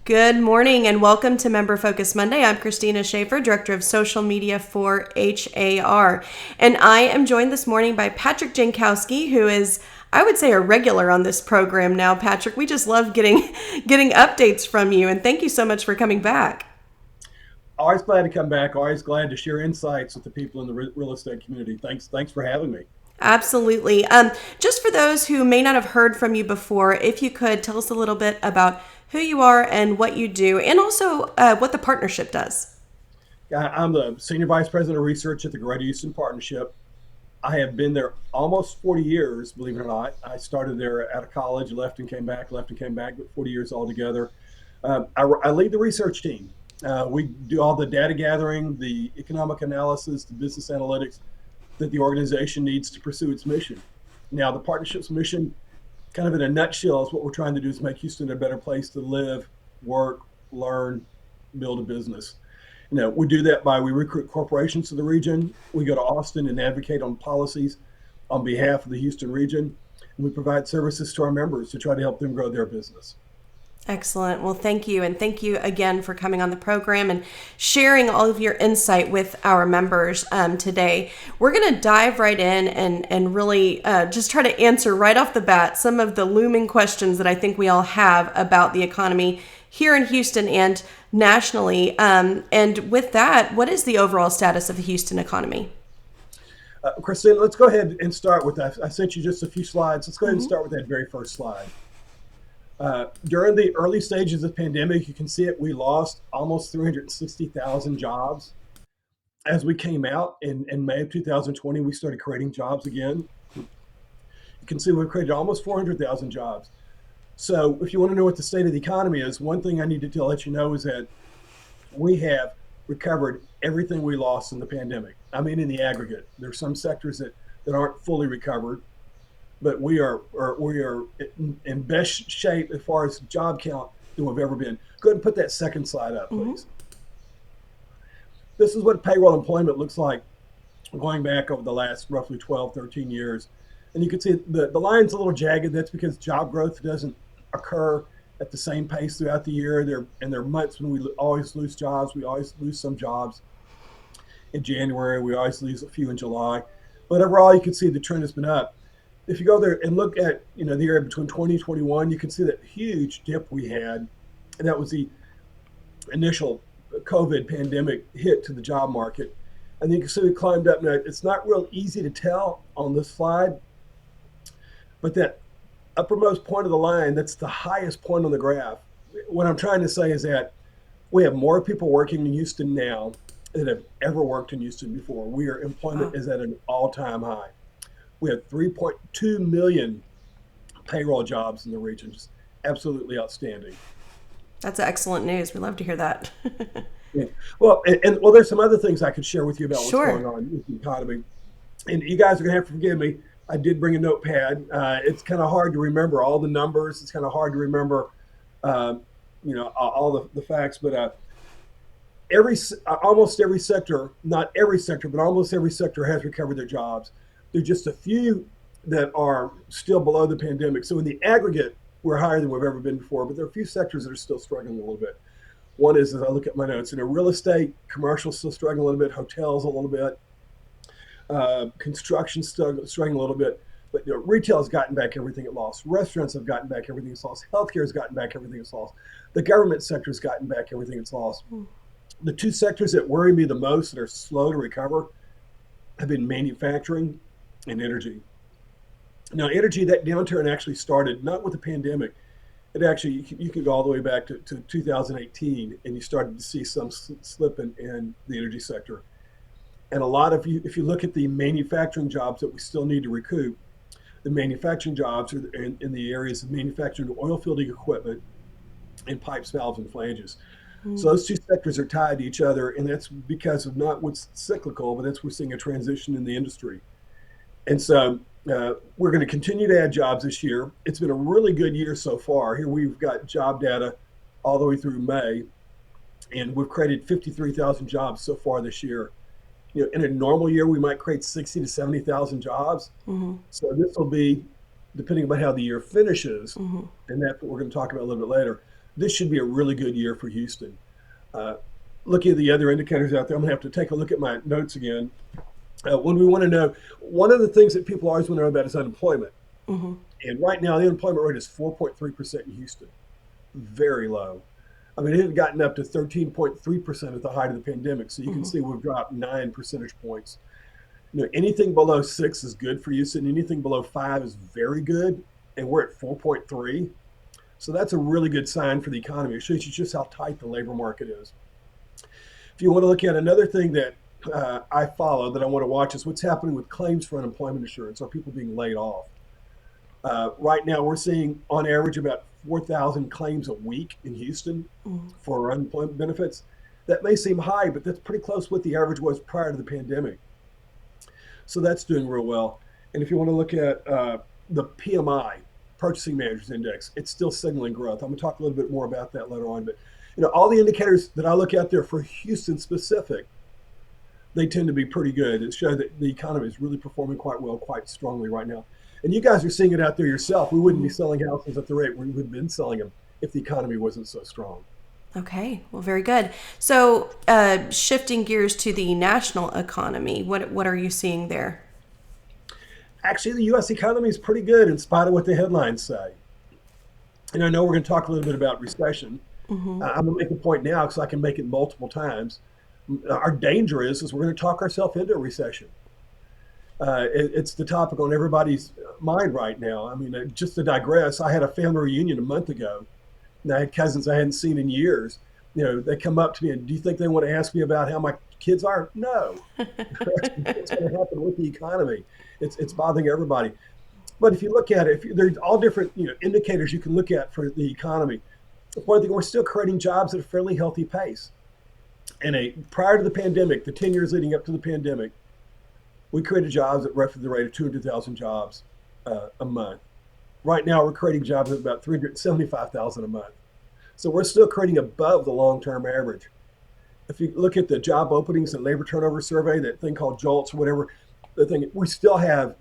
Good morning and welcome to Member Focus Monday. I'm Christina Schaefer, Director of Social Media for HAR. And I am joined this morning by Patrick Jankowski, who is, I would say, a regular on this program now. Patrick, we just love getting updates from you, and thank you so much for coming back. Always glad to come back. Always glad to share insights with the people in the real estate community. Thanks for having me. Absolutely. Just for those who may not have heard from you before, if you could tell us a little bit about who you are and what you do, and also what the partnership does. I'm the Senior Vice President of Research at the Greater Houston Partnership. I have been there almost 40 years, believe it or not. I started there out of college, left and came back, but 40 years altogether. I lead the research team. We do all the data gathering, the economic analysis, the business analytics that the organization needs to pursue its mission. Now, the partnership's mission, kind of in a nutshell, is what we're trying to do is make Houston a better place to live, work, learn, build a business. We do that by we recruit corporations to the region. We go to Austin and advocate on policies on behalf of the Houston region. And we provide services to our members to try to help them grow their business. Excellent. Well, thank you. And thank you again for coming on the program and sharing all of your insight with our members today. We're going to dive right in and really just try to answer right off the bat some of the looming questions that I think we all have about the economy here in Houston and nationally. And with that, what is the overall status of the Houston economy? Christine, let's go ahead and start with that. I sent you just a few slides. Let's go ahead and start with that very first slide. During the early stages of the pandemic, you can see it, we lost almost 360,000 jobs. As we came out in May of 2020, we started creating jobs again. You can see we've created almost 400,000 jobs. So if you want to know what the state of the economy is, one thing I need to let you know is that we have recovered everything we lost in the pandemic. I mean, in the aggregate. There are some sectors that aren't fully recovered. But we are in best shape as far as job count than we've ever been. Go ahead and put that second slide up, please. This is what payroll employment looks like going back over the last roughly 12, 13 years. And you can see the line's a little jagged. That's because job growth doesn't occur at the same pace throughout the year. There are months when we always lose jobs. We always lose some jobs in January. We always lose a few in July. But overall, you can see the trend has been up. If you go there and look at the area between 20 and 21, you can see that huge dip we had, and that was the initial COVID pandemic hit to the job market. And you can see we climbed up. Now, it's not real easy to tell on this slide, but that uppermost point of the line, that's the highest point on the graph. What I'm trying to say is that we have more people working in Houston now than have ever worked in Houston before. Employment is at an all-time high. We have 3.2 million payroll jobs in the region. Just absolutely outstanding. That's excellent news. We love to hear that. Yeah. Well, there's some other things I could share with you about what's Sure. going on with the economy. And you guys are going to have to forgive me. I did bring a notepad. It's kind of hard to remember all the numbers. It's kind of hard to remember, all the facts. But almost every sector, not every sector, but almost every sector has recovered their jobs. There's just a few that are still below the pandemic. So in the aggregate, we're higher than we've ever been before, but there are a few sectors that are still struggling a little bit. One is, as I look at my notes, real estate, commercial still struggling a little bit, hotels a little bit, construction struggling a little bit, but retail has gotten back everything it lost. Restaurants have gotten back everything it's lost. Healthcare has gotten back everything it's lost. The government sector has gotten back everything it's lost. The two sectors that worry me the most that are slow to recover have been manufacturing and energy. Now, energy, that downturn actually started not with the pandemic. It actually, you could go all the way back to 2018, and you started to see some slip in the energy sector. And a lot of you, if you look at the manufacturing jobs that we still need to recoup, the manufacturing jobs are in the areas of manufacturing oil fielding equipment and pipes, valves, and flanges. So those two sectors are tied to each other, and that's because of not what's cyclical, but that's we're seeing a transition in the industry. And so we're going to continue to add jobs this year. It's been a really good year so far. Here we've got job data all the way through May, and we've created 53,000 jobs so far this year. In a normal year, we might create 60 to 70,000 jobs. So this will be, depending on how the year finishes, and that's what we're going to talk about a little bit later. this should be a really good year for Houston. Uh, Looking at the other indicators out there, I'm going to have to take a look at my notes again. When we want to know, one of the things that people always want to know about is unemployment. Mm-hmm. And right now, the unemployment rate is 4.3% in Houston, very low. I mean, it had gotten up to 13.3% at the height of the pandemic. So you can Mm-hmm. see we've dropped 9 percentage points. Anything below 6 is good for Houston. Anything below 5 is very good. And we're at 4.3. So that's a really good sign for the economy. It shows you just how tight the labor market is. If you want to look at another thing that I follow that I want to watch is what's happening with claims for unemployment insurance. Are people being laid off? Right now, we're seeing on average about 4,000 claims a week in Houston Mm-hmm. for unemployment benefits. That may seem high, but that's pretty close to what the average was prior to the pandemic. So that's doing real well. And if you want to look at the PMI, Purchasing Managers Index, it's still signaling growth. I'm going to talk a little bit more about that later on. But all the indicators that I look at there for Houston specific, they tend to be pretty good. It shows that the economy is really performing quite well, quite strongly right now. And you guys are seeing it out there yourself. We wouldn't be selling houses at the rate we've been selling them if the economy wasn't so strong. Okay, well, very good. So, shifting gears to the national economy, what are you seeing there? Actually, the U.S. economy is pretty good in spite of what the headlines say. And I know we're going to talk a little bit about recession. Mm-hmm. I'm going to make a point now because I can make it multiple times. Our danger is we're going to talk ourselves into a recession. It's the topic on everybody's mind right now. I mean, just to digress, I had a family reunion a month ago, and I had cousins I hadn't seen in years. They come up to me and, do you think they want to ask me about how my kids are? No. What's going to happen with the economy? It's bothering everybody. But if you look at it, there's all different indicators you can look at for the economy. One thing, we're still creating jobs at a fairly healthy pace. And prior to the pandemic, the 10 years leading up to the pandemic, we created jobs at roughly the rate of 200,000 jobs a month. Right now, we're creating jobs at about 375,000 a month. So we're still creating above the long-term average. If you look at the job openings and labor turnover survey, that thing called JOLTS or whatever, we still have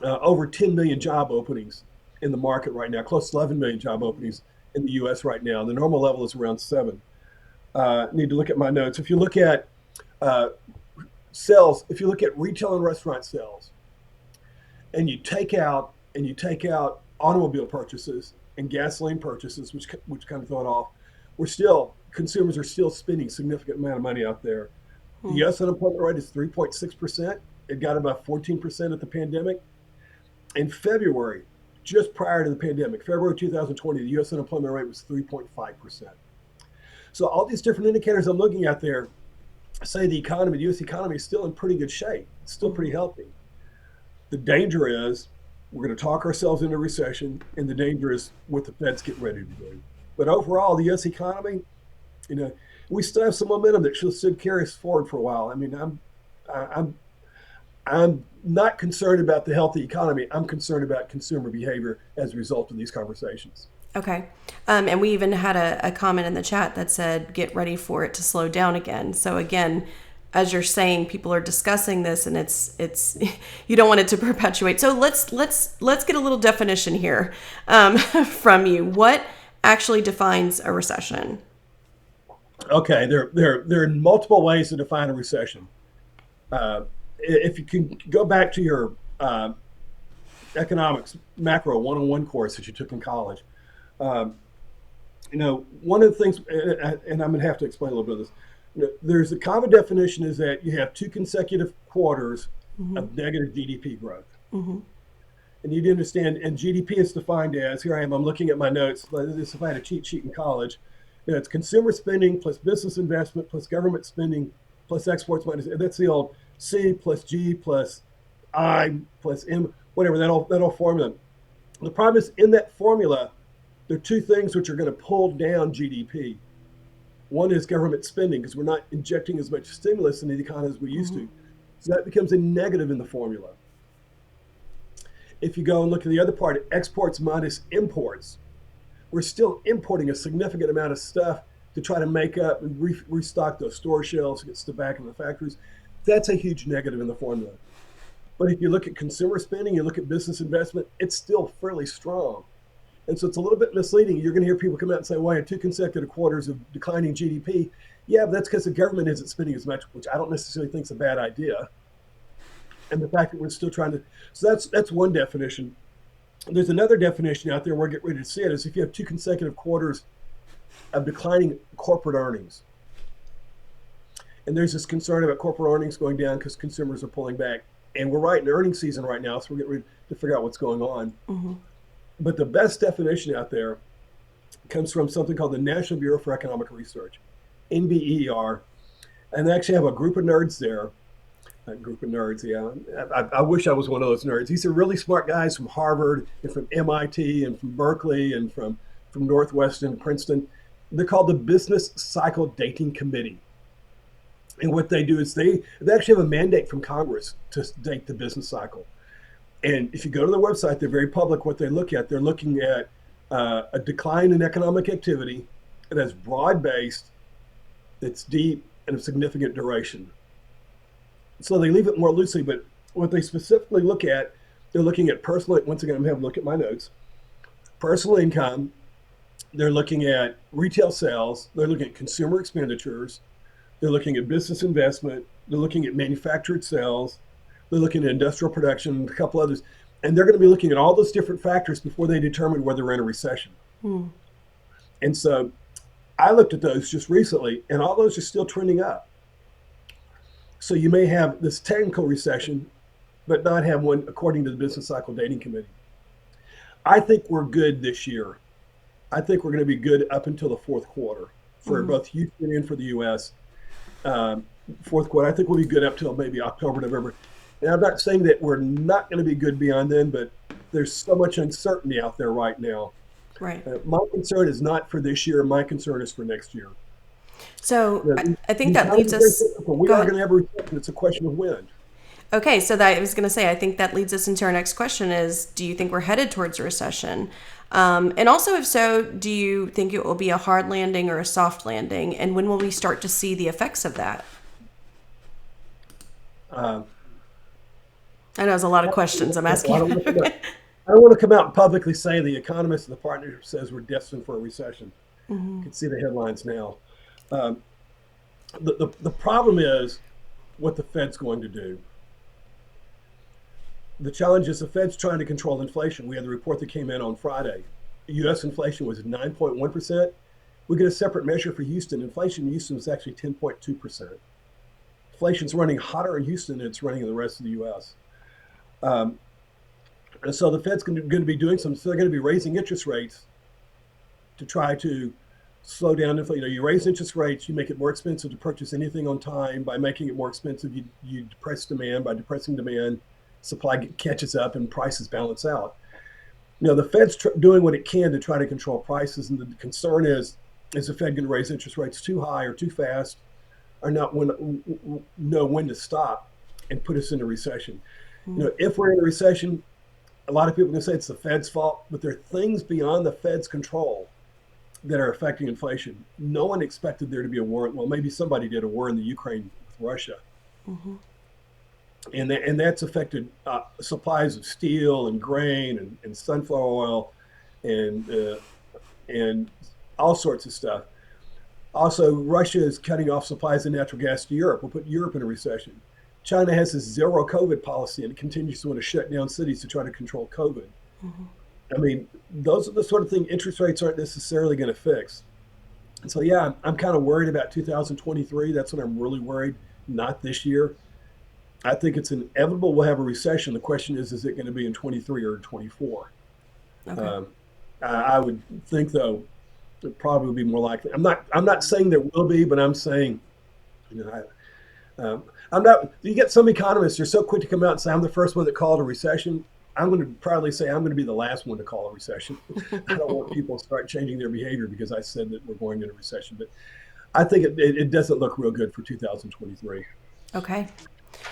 over 10 million job openings in the market right now, close to 11 million job openings in the U.S. right now. The normal level is around 7. Need to look at my notes. If you look at sales, if you look at retail and restaurant sales, and you take out automobile purchases and gasoline purchases, which kind of throw it off, consumers are still spending significant amount of money out there. The U.S. unemployment rate is 3.6%. It got about 14% at the pandemic. In February, just prior to the pandemic, February 2020, the U.S. unemployment rate was 3.5%. So all these different indicators I'm looking at there say the U.S. economy is still in pretty good shape. It's still pretty healthy. The danger is we're going to talk ourselves into recession, and the danger is what the Fed's getting ready to do. But overall, the U.S. economy, we still have some momentum that should carry us forward for a while. I mean, I'm not concerned about the healthy economy. I'm concerned about consumer behavior as a result of these conversations. Okay. And we even had a comment in the chat that said, get ready for it to slow down again. So again, as you're saying, people are discussing this and it's you don't want it to perpetuate. So let's get a little definition here from you. What actually defines a recession? Okay, there are multiple ways to define a recession. If you can go back to your economics macro 101 course that you took in college, one of the things, and I'm going to have to explain a little bit of this. There's a common definition is that you have 2 consecutive quarters of negative GDP growth. Mm-hmm. And you need to understand, and GDP is defined as, here I am, I'm looking at my notes, this if I had a cheat sheet in college, it's consumer spending plus business investment plus government spending plus exports minus, that's the old C plus G plus I plus M, whatever, that all formula. The problem is in that formula, there are 2 things which are going to pull down GDP. One is government spending, because we're not injecting as much stimulus into the economy as we used to. So that becomes a negative in the formula. If you go and look at the other part, exports minus imports, we're still importing a significant amount of stuff to try to make up and restock those store shelves, get stuff back in the factories. That's a huge negative in the formula. But if you look at consumer spending, you look at business investment, it's still fairly strong. And so it's a little bit misleading. You're going to hear people come out and say, well, I had 2 consecutive quarters of declining GDP. Yeah, but that's because the government isn't spending as much, which I don't necessarily think is a bad idea. And the fact that we're still trying to, so that's one definition. There's another definition out there, we're getting ready to see it, is if you have 2 consecutive quarters of declining corporate earnings. And there's this concern about corporate earnings going down because consumers are pulling back. And we're right in earnings season right now, so we're getting ready to figure out what's going on. Mm-hmm. But the best definition out there comes from something called the National Bureau for Economic Research, NBER. And they actually have a group of nerds there. A group of nerds, yeah. I wish I was one of those nerds. These are really smart guys from Harvard and from MIT and from Berkeley and from Northwestern, Princeton. They're called the Business Cycle Dating Committee. And what they do is they actually have a mandate from Congress to date the business cycle. And if you go to their website, they're very public what they look at. They're looking at a decline in economic activity that's broad-based, that's deep, and of significant duration. So they leave it more loosely, but what they specifically look at, they're looking at personal, once again, I'm having a look at my notes, personal income, they're looking at retail sales, they're looking at consumer expenditures, they're looking at business investment, they're looking at manufactured sales, they're looking at industrial production, a couple others, and they're going to be looking at all those different factors before they determine whether we're in a recession. And so I looked at those just recently, and all those are still trending up. So you may have this technical recession, but not have one according to the Business Cycle Dating Committee. I think we're good this year. I think we're going to be good up until the fourth quarter for both Houston and for the U.S. Fourth quarter, I think we'll be good up till maybe October, November. And I'm not saying that we're not going to be good beyond then, but there's so much uncertainty out there right now. Right. My concern is not for this year. My concern is for next year. So I think that leads us. We are going to have a recession. It's a question of when. Okay, so that I was going to say, I think that leads us into our next question is, do you think we're headed towards a recession? And also, if so, do you think it will be a hard landing or a soft landing? And when will we start to see the effects of that? I know there's a lot of questions I'm asking. I don't want to come out and publicly say the economist of the partnership says we're destined for a recession. You can see the headlines now. The problem is what the Fed's going to do. The challenge is the Fed's trying to control inflation. We had the report that came in on Friday. U.S. inflation was 9.1%. We get a separate measure for Houston. Inflation in Houston was actually 10.2%. Inflation's running hotter in Houston than it's running in the rest of the U.S. And so the Fed's going to be doing something. So they're going to be raising interest rates to try to slow down inflation. You raise interest rates, you make it more expensive to purchase anything on time. By making it more expensive, you depress demand. By depressing demand, supply catches up and prices balance out. The Fed's doing what it can to try to control prices, and the concern is the Fed going to raise interest rates too high or too fast, or not know when to stop and put us in a recession? If we're in a recession, a lot of people are going to say it's the Fed's fault, but there are things beyond the Fed's control that are affecting inflation. No one expected there to be a war. Well, maybe somebody did, a war in the Ukraine with Russia. And that's affected supplies of steel and grain and sunflower oil and all sorts of stuff. Also, Russia is cutting off supplies of natural gas to Europe. We'll put Europe in a recession. China has this zero COVID policy and it continues to want to shut down cities to try to control COVID. I mean, those are the sort of things interest rates aren't necessarily going to fix. And so, yeah, I'm kind of worried about 2023. That's when I'm really worried, not this year. I think it's inevitable we'll have a recession. The question is it going to be in 23 or 24? Okay. I would think, though, it probably would be more likely. I'm not saying there will be, but I'm saying, I'm not. You get some economists, they're so quick to come out and say, I'm the first one that called a recession. I'm going to proudly say I'm going to be the last one to call a recession. I don't want people to start changing their behavior because I said that we're going into a recession. But I think it doesn't look real good for 2023. Okay.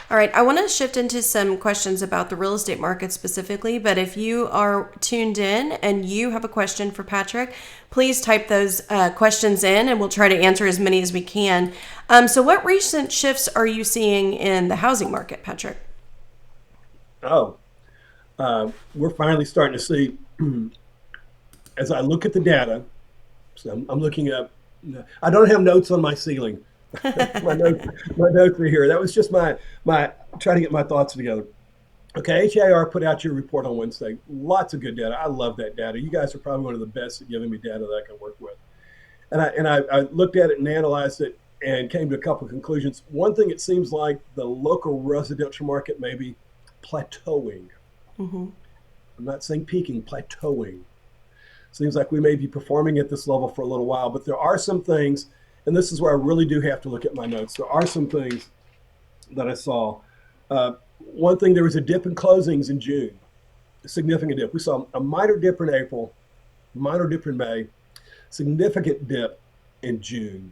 All right. I want to shift into some questions about the real estate market specifically, but if you are tuned in and you have a question for Patrick, please type those questions in and we'll try to answer as many as we can. So what recent shifts are you seeing in the housing market, Patrick? We're finally starting to see as I look at the data, so I'm looking up. I don't have notes on my ceiling. My notes are here. That was just my trying to get my thoughts together. Okay, HAR put out your report on Wednesday. Lots of good data. I love that data. You guys are probably one of the best at giving me data that I can work with. And I looked at it and analyzed it and came to a couple of conclusions. One thing, it seems like the local residential market may be plateauing. Mm-hmm. I'm not saying peaking, plateauing. Seems like we may be performing at this level for a little while, but there are some things, and this is where I really do have to look at my notes. There are some things that I saw. One thing, there was a dip in closings in June, a significant dip. We saw a minor dip in April, minor dip in May, significant dip in June,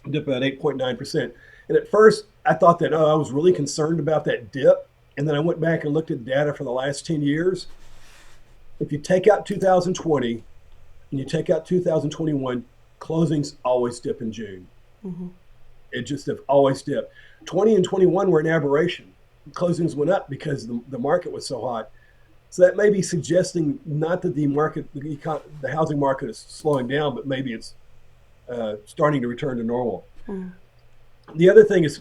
dip about 8.9%. And at first, I thought that, I was really concerned about that dip. And then I went back and looked at data for the last 10 years. If you take out 2020 and you take out 2021, closings always dip in June. Mm-hmm. It just have always dipped. 20 and 21 were an aberration. Closings went up because the market was so hot. So that may be suggesting not that the housing market is slowing down, but maybe it's starting to return to normal. Mm. The other thing is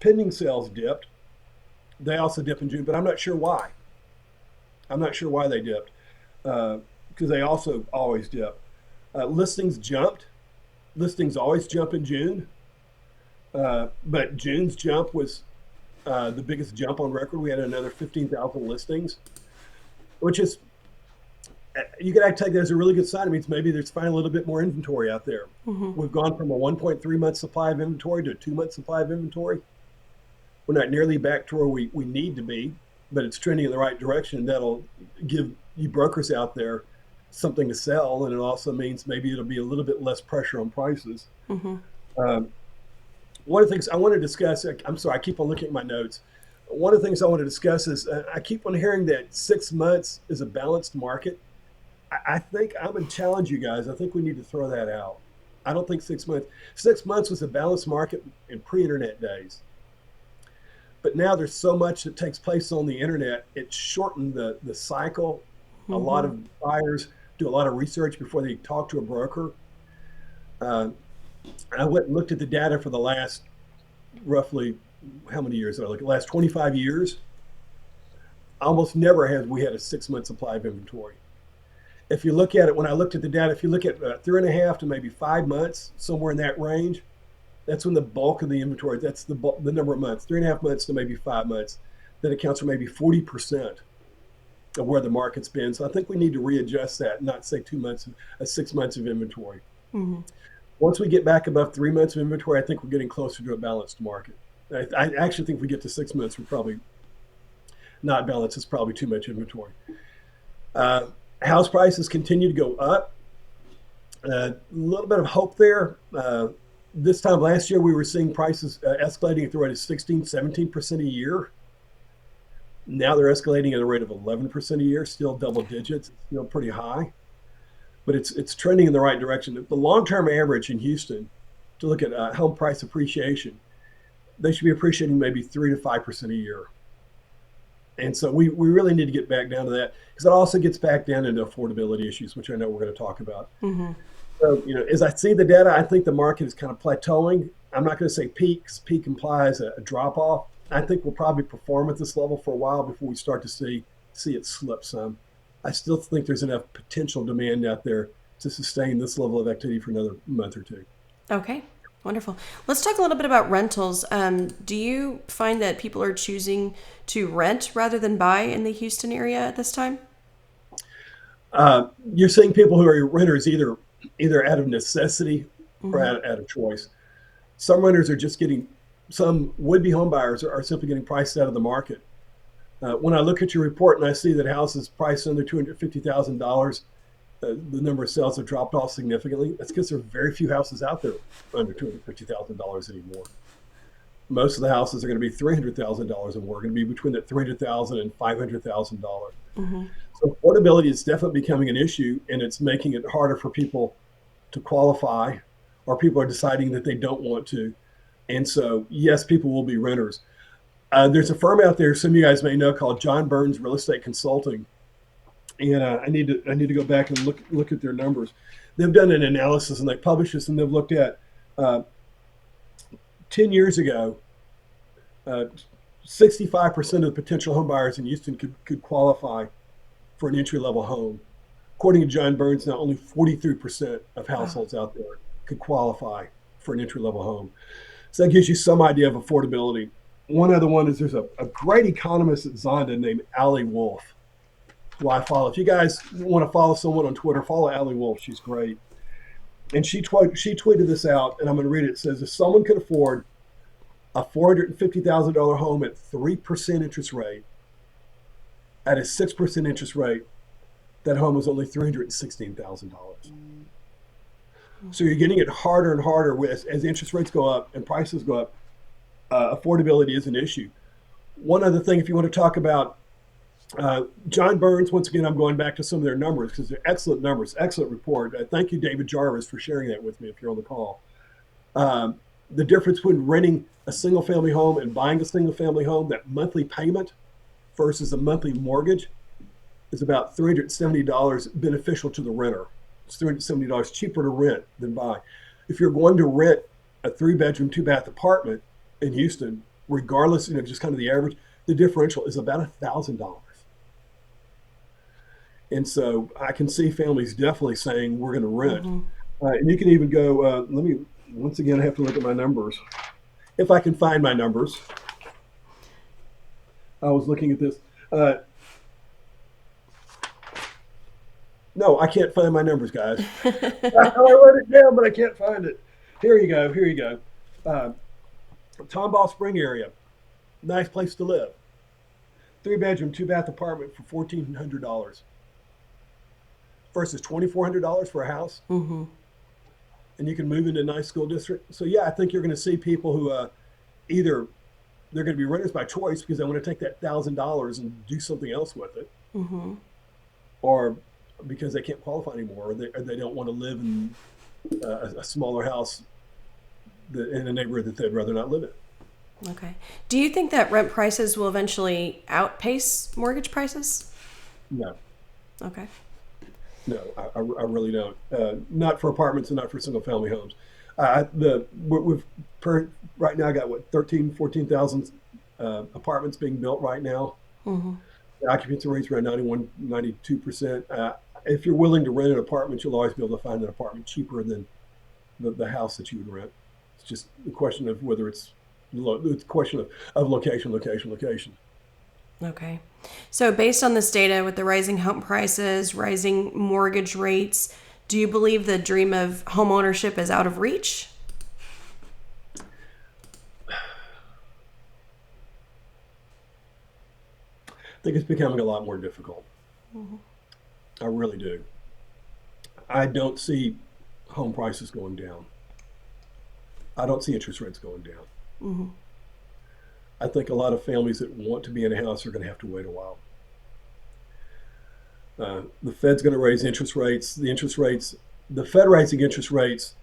pending sales dipped. They also dip in June, but I'm not sure why. I'm not sure why they dipped, because they also always dip. Listings jumped. Listings always jump in June, but June's jump was the biggest jump on record. We had another 15,000 listings, which is, you can take that as a really good sign. It means maybe there's finally a little bit more inventory out there. Mm-hmm. We've gone from a 1.3 month supply of inventory to a 2 month supply of inventory. We're not nearly back to where we need to be, but it's trending in the right direction. That'll give you brokers out there something to sell, and it also means maybe it'll be a little bit less pressure on prices. Mm-hmm. One of the things I want to discuss, I'm sorry, I keep on looking at my notes. One of the things I want to discuss is I keep on hearing that 6 months is a balanced market. I think I'm going to challenge you guys. I think we need to throw that out. I don't think 6 months. 6 months was a balanced market in pre-internet days. But now there's so much that takes place on the internet. It's shortened the cycle. Mm-hmm. A lot of buyers do a lot of research before they talk to a broker. I went and looked at the data for the last roughly, how many years did I look at? Last 25 years. Almost never have we had a 6 month supply of inventory. If you look at it, when I looked at the data, if you look at 3.5 to maybe 5 months, somewhere in that range, that's when the bulk of the inventory, that's the number of months, 3.5 months to maybe 5 months, that accounts for maybe 40% of where the market's been. So I think we need to readjust that, not say 2 months, 6 months of inventory. Mm-hmm. Once we get back above 3 months of inventory, I think we're getting closer to a balanced market. I actually think if we get to 6 months, we're probably not balanced. It's probably too much inventory. House prices continue to go up. A little bit of hope there. This time last year, we were seeing prices escalating at the rate of 16, 17% a year. Now they're escalating at a rate of 11% a year, still double digits, still pretty high. But it's trending in the right direction. The long-term average in Houston, to look at home price appreciation, they should be appreciating maybe 3 to 5% a year. And so we really need to get back down to that, because it also gets back down into affordability issues, which I know we're going to talk about. Mm-hmm. So, as I see the data, I think the market is kind of plateauing. I'm not going to say peak, because peak implies a drop off. I think we'll probably perform at this level for a while before we start to see it slip some. I still think there's enough potential demand out there to sustain this level of activity for another month or two. Okay, wonderful. Let's talk a little bit about rentals. Do you find that people are choosing to rent rather than buy in the Houston area at this time? You're seeing people who are renters either out of necessity or out of choice. Some renters are just some would-be home buyers are simply getting priced out of the market. When I look at your report and I see that houses priced under $250,000, the number of sales have dropped off significantly. That's because there are very few houses out there under $250,000 anymore. Most of the houses are going to be $300,000 or more, going to be between that $300,000 and $500,000. Mm-hmm. So affordability is definitely becoming an issue, and it's making it harder for people to qualify, or people are deciding that they don't want to. And so, yes, people will be renters. There's a firm out there, some of you guys may know, called John Burns Real Estate Consulting. and I need to go back and look at their numbers. They've done an analysis and they published this, and they've looked at uh, 10 years ago, uh, 65% of the potential home buyers in Houston could qualify for an entry level home. According to John Burns, now only 43% of Wow. households out there could qualify for an entry level home. So that gives you some idea of affordability. One other one is there's a great economist at Zonda named Allie Wolf, who I follow. If you guys want to follow someone on Twitter, follow Allie Wolf. She's great. And she tweeted this out, and I'm going to read it. It says, if someone could afford a $450,000 home at 3% interest rate, at a 6% interest rate, that home was only $316,000. So you're getting it harder and harder as interest rates go up and prices go up. Affordability is an issue. One other thing, if you want to talk about John Burns, once again, I'm going back to some of their numbers because they're excellent numbers, excellent report. Thank you, David Jarvis, for sharing that with me if you're on the call. The difference between renting a single family home and buying a single family home, that monthly payment versus a monthly mortgage, is about $370 beneficial to the renter. It's $370 cheaper to rent than buy. If you're going to rent a 3-bedroom, 2-bath apartment in Houston, regardless, just kind of the average, the differential is about $1,000. And so I can see families definitely saying we're going to rent. Mm-hmm. And you can even go, once again, I have to look at my numbers. If I can find my numbers, I was looking at this. No, I can't find my numbers, guys. I wrote it down, but I can't find it. Here you go. Here you go. Uh, Tomball Spring area, nice place to live. 3-bedroom, 2-bath apartment for $1,400 versus $2,400 for a house, Mm-hmm. and you can move into a nice school district. So yeah, I think you're going to see people who either they're going to be renters by choice because they want to take that $1,000 and do something else with it, Mm-hmm. or because they can't qualify anymore, or they don't want to live in a smaller house in a neighborhood that they'd rather not live in. Okay. Do you think that rent prices will eventually outpace mortgage prices? No, Okay. no, I really don't. Not for apartments and not for single family homes. We've right now got what 14,000 apartments being built right now. Mm-hmm. The occupancy rate's around 91, 92%. If you're willing to rent an apartment, you'll always be able to find an apartment cheaper than the house that you would rent. It's just a question of whether it's a question of location, location, location. Okay. So based on this data with the rising home prices, rising mortgage rates, do you believe the dream of home ownership is out of reach? I think it's becoming a lot more difficult. Mm-hmm. I really do. I don't see home prices going down. I don't see interest rates going down. Mm-hmm. I think a lot of families that want to be in a house are going to have to wait a while. The Fed's going to raise interest rates. The Fed raising interest rates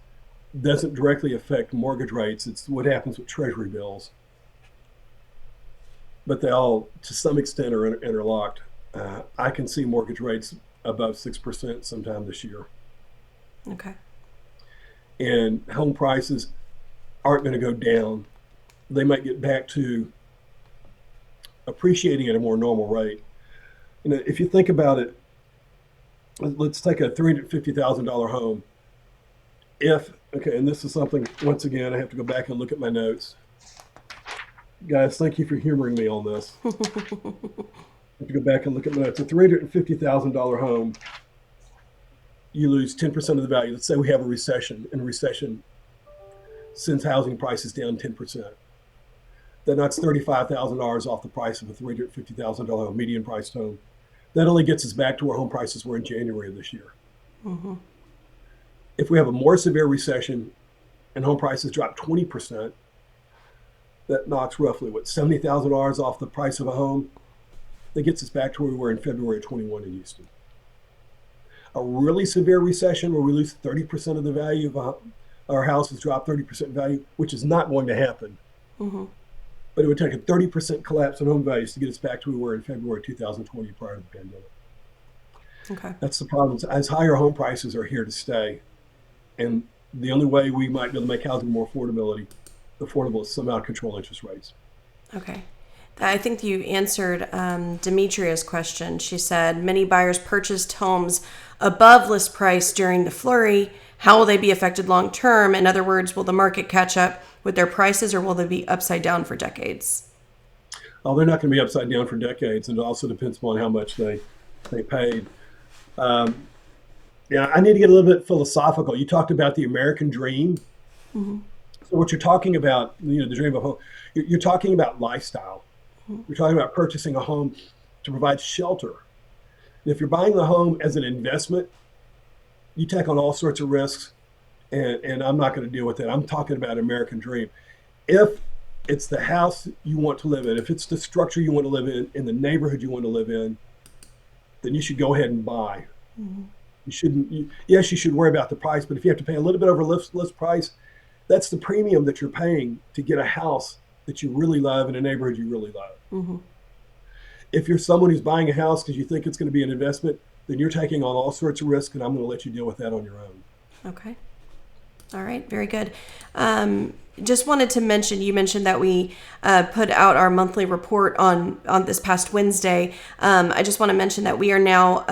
doesn't directly affect mortgage rates. It's what happens with Treasury bills. But they all, to some extent, are interlocked. I can see mortgage rates above 6% sometime this year. Okay. And home prices aren't going to go down. They might get back to appreciating at a more normal rate. If you think about it, let's take a $350,000 home. And this is something, once again, I have to go back and look at my notes. Guys, thank you for humoring me on this. I have to go back and look at my notes. A $350,000 home, you lose 10% of the value. Let's say we have a recession, and a recession sends housing prices down 10%. That knocks $35,000 off the price of a $350,000 median priced home. That only gets us back to where home prices were in January of this year. Mm-hmm. If we have a more severe recession and home prices drop 20%, that knocks roughly, $70,000 off the price of a home. That gets us back to where we were in February of 21 in Houston. A really severe recession where we lose 30% of the value of our houses, drop 30% value, which is not going to happen. Mm-hmm. But it would take a 30% collapse in home values to get us back to where we were in February 2020 prior to the pandemic. Okay. That's the problem. As higher home prices are here to stay, and the only way we might be able to make housing more affordable is somehow control interest rates. Okay. I think you answered Demetria's question. She said many buyers purchased homes above list price during the flurry. How will they be affected long term? In other words, will the market catch up with their prices or will they be upside down for decades? Oh, they're not going to be upside down for decades, and it also depends upon how much they paid. Um, yeah, I need to get a little bit philosophical. You talked about the American dream. Mm-hmm. So what you're talking about, the dream of home, you're talking about lifestyle. You're talking about purchasing a home to provide shelter. And if you're buying the home as an investment, you take on all sorts of risks, and I'm not going to deal with that. I'm talking about American dream. If it's the house you want to live in, if it's the structure you want to live in the neighborhood you want to live in, then you should go ahead and buy. Mm-hmm. You shouldn't. Yes, you should worry about the price, but if you have to pay a little bit over list price, that's the premium that you're paying to get a house that you really love in a neighborhood you really love. Mm-hmm. If you're someone who's buying a house because you think it's going to be an investment, then you're taking on all sorts of risk, and I'm going to let you deal with that on your own. Okay. All right, very good. Just wanted to mention, you mentioned that we put out our monthly report on this past Wednesday. I just want to mention that we are now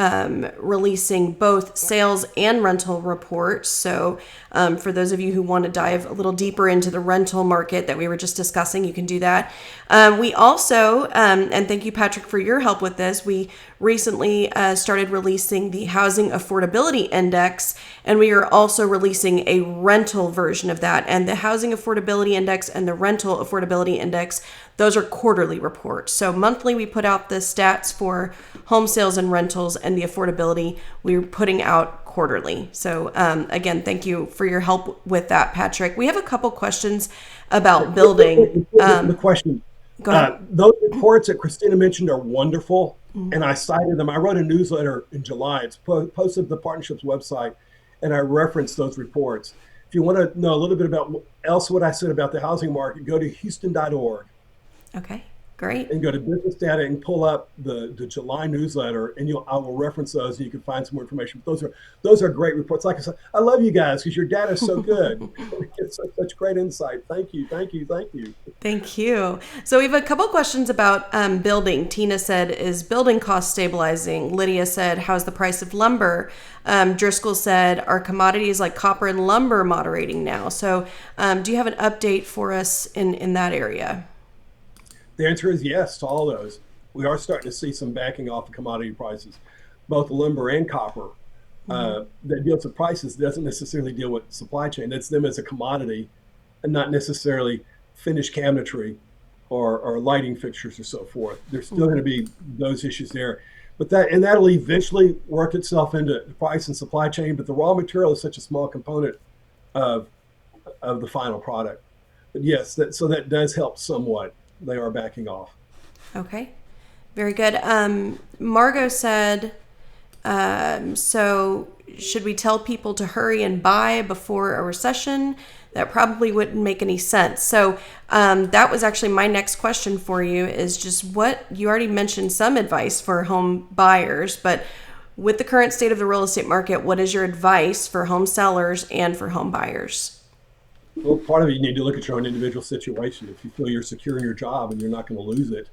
releasing both sales and rental reports. So for those of you who want to dive a little deeper into the rental market that we were just discussing, you can do that. We also, and thank you, Patrick, for your help with this, we recently started releasing the Housing Affordability Index, and we are also releasing a rental version of that. And the Housing Affordability Index and the Rental Affordability Index, those are quarterly reports. So monthly, we put out the stats for home sales and rentals, and the affordability we're putting out quarterly. So again, thank you for your help with that, Patrick. We have a couple questions about building. The question. Go ahead. Those reports that Christina mentioned are wonderful, and I cited them. I wrote a newsletter in July. It's posted to the partnership's website, and I referenced those reports. If you want to know a little bit about what I said about the housing market, go to houston.org. Okay, great. And go to business data and pull up the July newsletter, and I will reference those, and you can find some more information. But those are great reports. Like I said, I love you guys because your data is so good. It's such great insight. Thank you. Thank you. So we have a couple questions about building. Tina said, is building cost stabilizing? Lydia said, how's the price of lumber? Driscoll said, are commodities like copper and lumber moderating now? So do you have an update for us in that area? The answer is yes to all those. We are starting to see some backing off of commodity prices, both lumber and copper. That deals with prices doesn't necessarily deal with supply chain. That's them as a commodity and not necessarily finished cabinetry or lighting fixtures or so forth. There's still going to be those issues there. But that'll eventually work itself into the price and supply chain. But the raw material is such a small component of the final product. But yes, so that does help somewhat. They are backing off. Okay, very good. Margot said, so should we tell people to hurry and buy before a recession? That probably wouldn't make any sense. So that was actually my next question for you, is just what you already mentioned some advice for home buyers, but with the current state of the real estate market, what is your advice for home sellers and for home buyers? Well, part of it, you need to look at your own individual situation. If you feel you're secure in your job and you're not going to lose it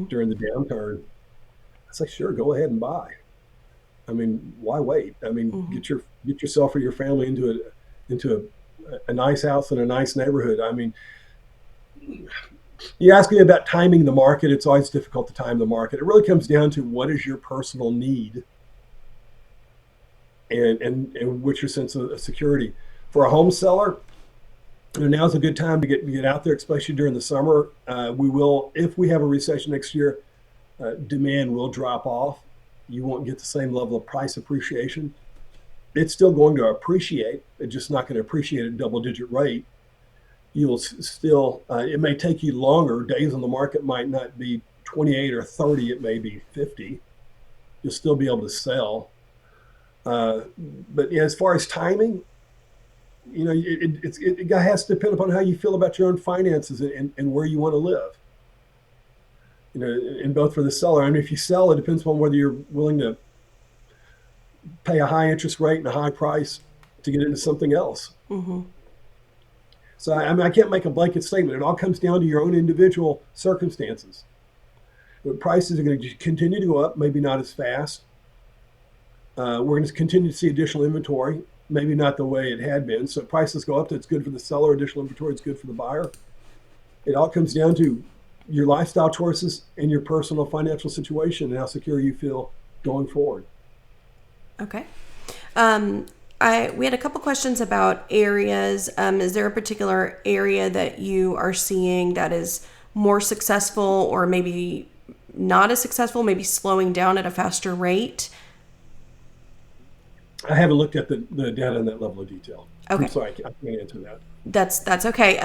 during the downturn, I say, sure, go ahead and buy. I mean, why wait? I mean, get yourself or your family into a nice house in a nice neighborhood. I mean, you ask me about timing the market. It's always difficult to time the market. It really comes down to what is your personal need and what's your sense of security. For a home seller, now's a good time to get out there, especially during the summer. We will, if we have a recession next year, demand will drop off. You won't get the same level of price appreciation. It's still going to appreciate. It's just not going to appreciate at a double-digit rate. You'll still, it may take you longer. Days on the market might not be 28 or 30. It may be 50. You'll still be able to sell. But yeah, as far as timing, it has to depend upon how you feel about your own finances and where you want to live. And both for the seller. I mean, if you sell, it depends upon whether you're willing to pay a high interest rate and a high price to get into something else. So I mean, I can't make a blanket statement. It all comes down to your own individual circumstances. But prices are going to continue to go up, maybe not as fast. We're going to continue to see additional inventory, maybe not the way it had been. So prices go up, that's good for the seller. Additional inventory is good for the buyer. It all comes down to your lifestyle choices and your personal financial situation and how secure you feel going forward. Okay. We had a couple questions about areas. Is there a particular area that you are seeing that is more successful or maybe not as successful, maybe slowing down at a faster rate? I haven't looked at the data in that level of detail. Okay. I'm sorry, I can't answer that. That's okay.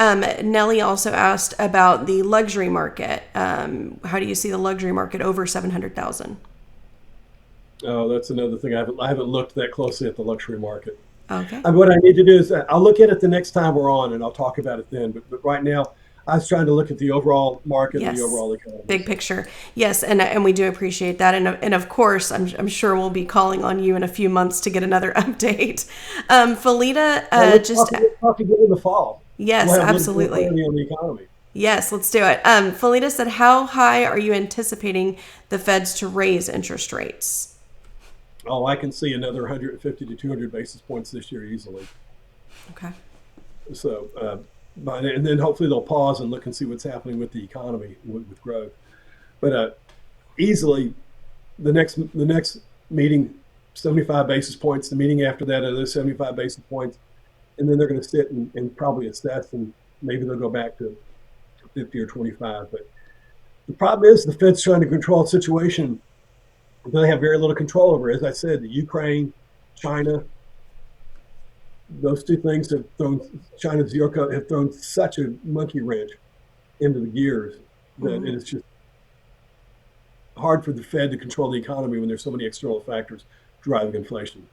Nellie also asked about the luxury market. How do you see the luxury market over 700,000? Oh, that's another thing. I haven't looked that closely at the luxury market. Okay. What I need to do is I'll look at it the next time we're on, and I'll talk about it then. But right now, I was trying to look at the overall market and the Yes. overall economy. Big picture. Yes, and we do appreciate that. And of course, I'm sure we'll be calling on you in a few months to get another update. Felita, Let's talk again in the fall. Yes, We'll have absolutely. a little clarity on the economy. Yes, let's do it. Felita said, how high are you anticipating the feds to raise interest rates? Oh, I can see another 150 to 200 basis points this year easily. Okay. So, and then hopefully they'll pause and look and see what's happening with the economy with growth. But easily, the next meeting, 75 basis points. The meeting after that, another 75 basis points, and then they're going to sit and probably assess, and maybe they'll go back to 50 or 25. But the problem is the Fed's trying to control a situation they have very little control over. As I said, the Ukraine, China, those two things have thrown China's zero have thrown such a monkey wrench into the gears that it's just hard for the Fed to control the economy when there's so many external factors driving inflation.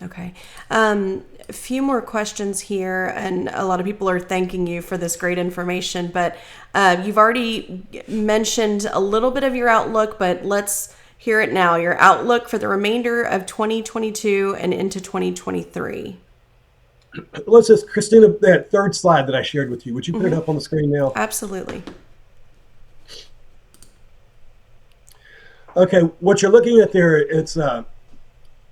Okay. A few more questions here, and a lot of people are thanking you for this great information, but you've already mentioned a little bit of your outlook, but let's hear it now. Your outlook for the remainder of 2022 and into 2023. Let's just, Christina, that third slide that I shared with you, would you put it up on the screen now? Absolutely. Okay, what you're looking at there, it's the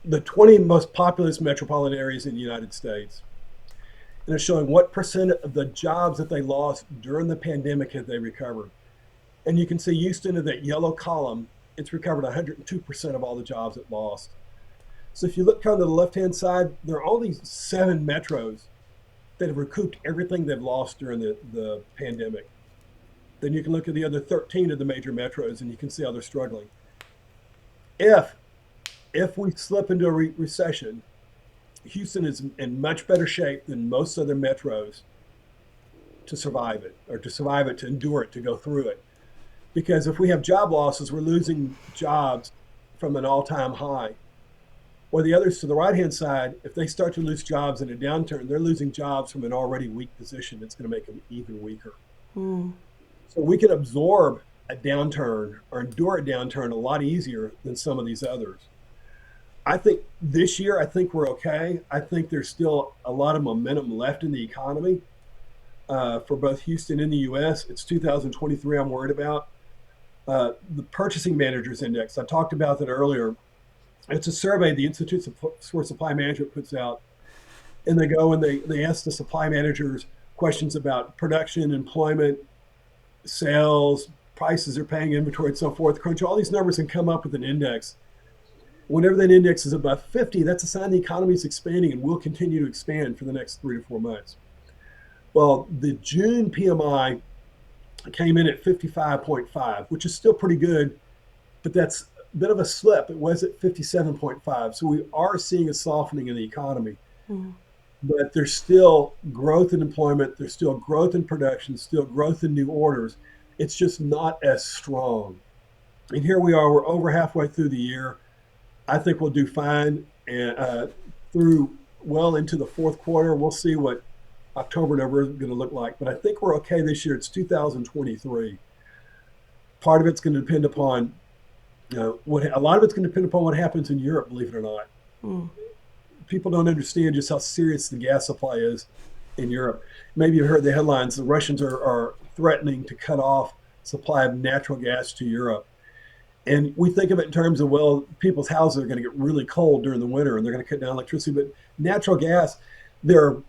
20 most populous metropolitan areas in the United States. And it's showing what percent of the jobs that they lost during the pandemic have they recovered. And you can see Houston in that yellow column, it's recovered 102% of all the jobs it lost. So if you look kind of to the left-hand side, there are only 7 metros that have recouped everything they've lost during the pandemic. Then you can look at the other 13 of the major metros and you can see how they're struggling. If we slip into a recession, Houston is in much better shape than most other metros to survive it, to endure it, to go through it. Because if we have job losses, we're losing jobs from an all-time high. Or the others to the right-hand side, if they start to lose jobs in a downturn, they're losing jobs from an already weak position. It's going to make them even weaker. So we can absorb a downturn or endure a downturn a lot easier than some of these others. I think this year, we're okay. I think there's still a lot of momentum left in the economy for both Houston and the U.S. It's 2023 I'm worried about. The Purchasing Managers Index, I talked about that earlier. It's a survey the Institute for Supply Management puts out. And they go and they ask the supply managers questions about production, employment, sales, prices they're paying, inventory, and so forth. Crunch all these numbers and come up with an index. Whenever that index is above 50, that's a sign the economy is expanding and will continue to expand for the next 3 to 4 months. Well, the June PMI came in at 55.5, which is still pretty good, but that's a bit of a slip. It was at 57.5. So we are seeing a softening in the economy. But there's still growth in employment, there's still growth in production, still growth in new orders. It's just not as strong. And here we are, we're over halfway through the year. I think we'll do fine and through well into the fourth quarter. We'll see what October number is going to look like. But I think we're okay this year. It's 2023. Part of it's going to depend upon, a lot of it's going to depend upon what happens in Europe, believe it or not. People don't understand just how serious the gas supply is in Europe. Maybe you've heard the headlines. The Russians are threatening to cut off supply of natural gas to Europe. And we think of it in terms of, well, people's houses are going to get really cold during the winter and they're going to cut down electricity. But natural gas, there are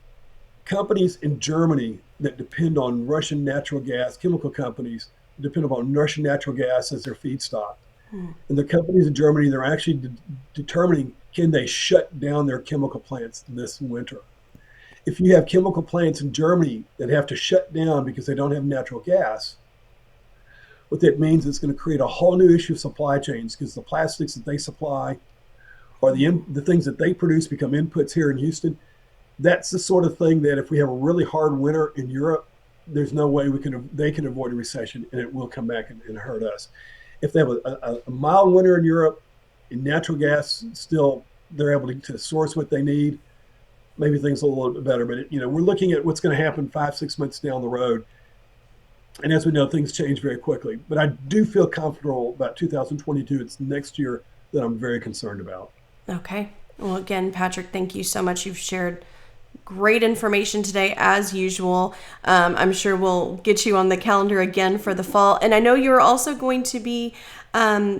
companies in Germany that depend on Russian natural gas, chemical companies depend upon Russian natural gas as their feedstock. And the companies in Germany, they're actually determining, can they shut down their chemical plants this winter? If you have chemical plants in Germany that have to shut down because they don't have natural gas, what that means is it's going to create a whole new issue of supply chains, because the plastics that they supply or the things that they produce become inputs here in Houston. That's the sort of thing that if we have a really hard winter in Europe, there's no way they can avoid a recession, and it will come back and hurt us. If they have a mild winter in Europe, and natural gas still, they're able to source what they need, maybe things a little bit better. But we're looking at what's going to happen 5-6 months down the road. And as we know, things change very quickly. But I do feel comfortable about 2022. It's next year that I'm very concerned about. Okay. Well, again, Patrick, thank you so much. You've shared great information today, as usual. I'm sure we'll get you on the calendar again for the fall. And I know you're also going to be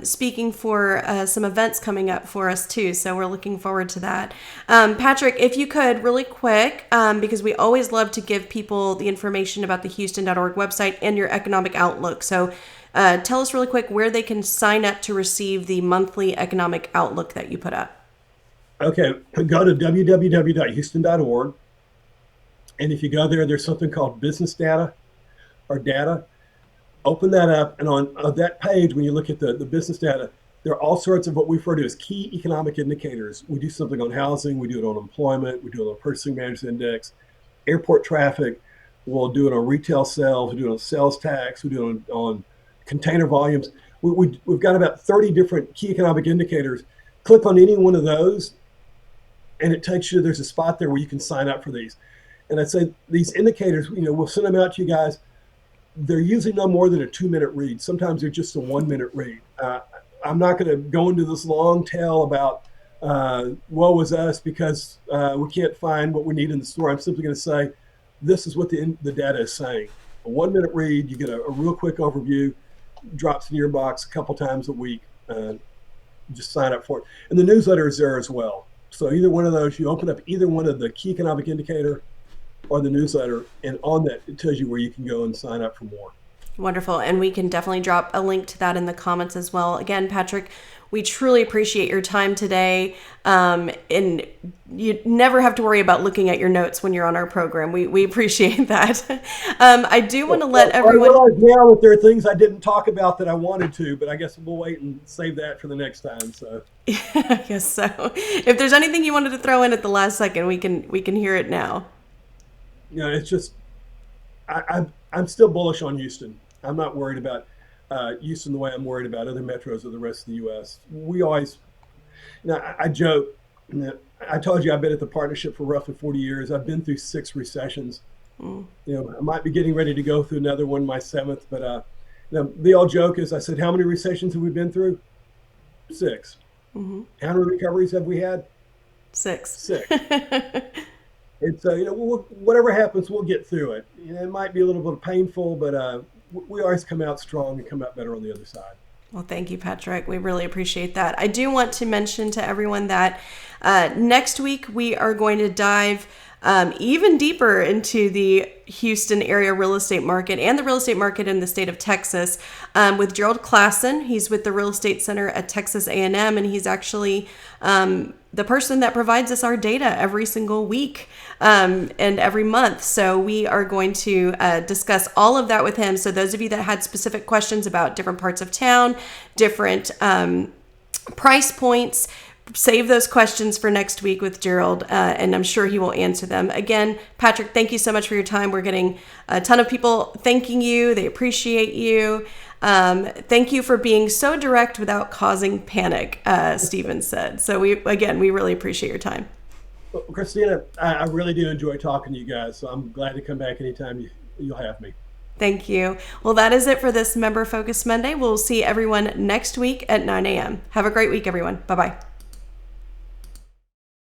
speaking for some events coming up for us too. So we're looking forward to that. Patrick, if you could really quick, because we always love to give people the information about the Houston.org website and your economic outlook. So tell us really quick where they can sign up to receive the monthly economic outlook that you put up. Okay, go to www.houston.org. And if you go there, there's something called business data or data. Open that up, and on that page, when you look at the business data, there are all sorts of what we refer to as key economic indicators. We do something on housing, we do it on employment, we do it on purchasing managers index, airport traffic, we'll do it on retail sales, we do it on sales tax, we do it on container volumes. We've got about 30 different key economic indicators. Click on any one of those, and it takes you, there's a spot there where you can sign up for these. And I'd say these indicators, we'll send them out to you guys. They're usually no more than a 2-minute read. Sometimes they're just a 1-minute read. I'm not going to go into this long tale about woe is us because we can't find what we need in the store. I'm simply going to say, this is what the data is saying. A 1-minute read, you get a real quick overview, drops in your box a couple times a week. Just sign up for it. And the newsletter is there as well. So either one of those, you open up either one of the key economic indicator or the newsletter, and on that, it tells you where you can go and sign up for more. Wonderful. And we can definitely drop a link to that in the comments as well. Again, Patrick, we truly appreciate your time today. And you never have to worry about looking at your notes when you're on our program. We appreciate that. I do want to let everyone... I realize now that there are things I didn't talk about that I wanted to, but I guess we'll wait and save that for the next time. So I guess so. If there's anything you wanted to throw in at the last second, we can hear it now. It's just, I'm still bullish on Houston. I'm not worried about Houston the way I'm worried about other metros of the rest of the U.S. We always, I joke, I told you I've been at the partnership for roughly 40 years. I've been through 6 recessions. I might be getting ready to go through another one, my 7th, but the old joke is, I said, how many recessions have we been through? 6. How many recoveries have we had? 6. It's whatever happens, we'll get through it. It might be a little bit painful, but we always come out strong and come out better on the other side. Well, thank you, Patrick. We really appreciate that. I do want to mention to everyone that next week we are going to dive even deeper into the Houston area real estate market and the real estate market in the state of Texas with Gerald Klassen. He's with the Real Estate Center at Texas A&M, and he's actually the person that provides us our data every single week and every month. So we are going to discuss all of that with him. So those of you that had specific questions about different parts of town, different price points, save those questions for next week with Gerald, and I'm sure he will answer them. Again, Patrick, thank you so much for your time. We're getting a ton of people thanking you. They appreciate you. Thank you for being so direct without causing panic, Stephen said. So we really appreciate your time. Well, Christina, I really do enjoy talking to you guys, so I'm glad to come back anytime you'll have me. Thank you. Well, that is it for this Member Focus Monday. We'll see everyone next week at 9 a.m. Have a great week, everyone. Bye-bye.